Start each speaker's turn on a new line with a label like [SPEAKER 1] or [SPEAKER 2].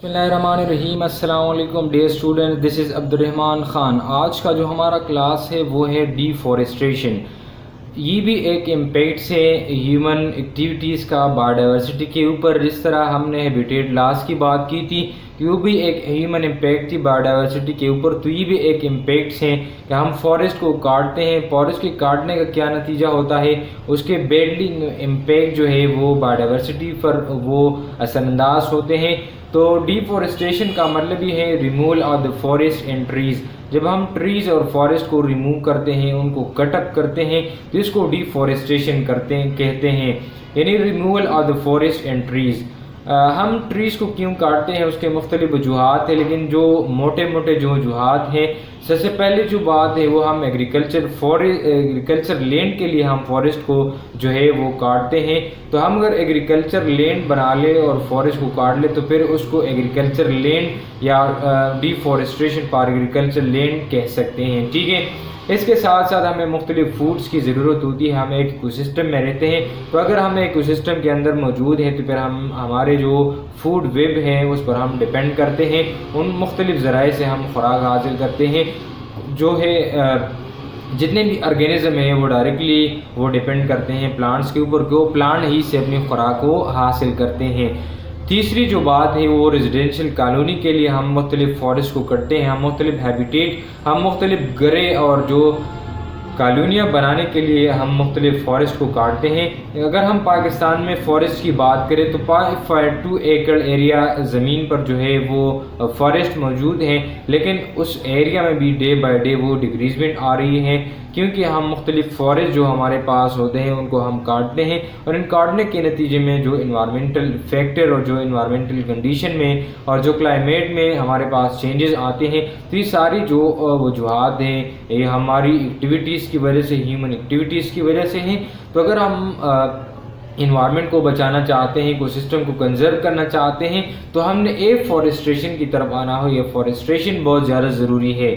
[SPEAKER 1] बिस्मिल्लाहिर्रहमानिर्रहीम। अस्सलाम वालेकुम dear student, this is Abdurrahman Khan. आज का जो हमारा क्लास है वो है डिफॉरेस्टेशन। ये भी एक इम्पैक्ट्स है ह्यूमन एक्टिविटीज़ का बायोडाइवर्सिटी के ऊपर। जिस तरह हमने हैबिटेट लॉस की बात की थी, ये भी एक ह्यूमन इम्पैक्ट थी बायोडाइवर्सिटी के ऊपर, तो ये भी एक इम्पैक्ट्स हैं कि हम फॉरेस्ट को काटते हैं। फॉरेस्ट के काटने का क्या नतीजा होता है, उसके बैडली इम्पैक्ट जो है वो बायोडाइवर्सिटी पर वो असरअंदाज होते हैं। तो डिफॉरेस्टेशन का मतलब ही है removal of the forest and trees. जब हम ट्रीज़ और फॉरेस्ट को रिमूव करते हैं, उनको कट अप करते हैं, तो इसको डिफॉरेस्टेशन कहते हैं, यानी removal of the forest and trees. हम ट्रीज़ को क्यों काटते हैं, उसके मुख्तलिफ वजूहात हैं, लेकिन जो मोटे मोटे जो वजूहात हैं, सबसे पहले जो बात है वो हम एग्रीकल्चर लैंड के लिए हम फॉरेस्ट को जो है वो काटते हैं। तो हम अगर एग्रीकल्चर लैंड बना ले और फॉरेस्ट को काट ले तो फिर उसको एग्रीकल्चर लैंड या डिफॉरेस्टेशन फॉर एग्रीकल्चर लैंड कह सकते हैं, ठीक है। इसके साथ साथ हमें मुख्तलिफ फूड्स की ज़रूरत होती है, हम एक इकोसिस्टम में रहते हैं, तो अगर हम एक इकोसिस्टम के अंदर मौजूद हैं तो फिर हम हमारे जो फूड वेब हैं उस पर हम डिपेंड करते हैं। उन मुख्तलिफ ज़राए से हम खुराक हासिल करते हैं। जो है जितने भी ऑर्गेनिज्म हैं वो डायरेक्टली वो डिपेंड करते हैं प्लांट्स के ऊपर, कि वो प्लांट ही से अपनी खुराक को हासिल करते हैं। तीसरी जो बात है वो रेजिडेंशियल कॉलोनी के लिए हम मुख्तलिफ फॉरेस्ट को कटते हैं, हम मुख्तलिफ हैबिटेट, हम मुख्तलिफ घरें और जो कॉलोनियाँ बनाने के लिए हम मुख्तलिफ फॉरेस्ट को काटते हैं। अगर हम पाकिस्तान में फ़ॉरेस्ट की बात करें तो 5.2 एकड़ एरिया ज़मीन पर जो है वो फॉरेस्ट मौजूद हैं, लेकिन उस एरिया में भी डे बाय डे वो डिक्रीजमेंट आ रही है, क्योंकि हम मुख्तलिफ फॉरेस्ट जो हमारे पास होते हैं उनको हम काटते हैं, और इन काटने के नतीजे में जो इन्वायरमेंटल फैक्टर और जो इन्वायरमेंटल कंडीशन में और जो क्लाइमेट में हमारे पास चेंजेस आते हैं, तो ये सारी जो वजूहात हैं ये हमारी एक्टिविटीज़ की वजह से, ह्यूमन एक्टिविटीज़ की वजह से हैं। तो अगर हम इन्वायरमेंट को बचाना चाहते हैं, इकोसिस्टम को कंजर्व करना चाहते हैं, तो हमने एफॉरेस्टेशन की तरफ आना हो। ये फॉरेस्टेशन बहुत ज़्यादा ज़रूरी है।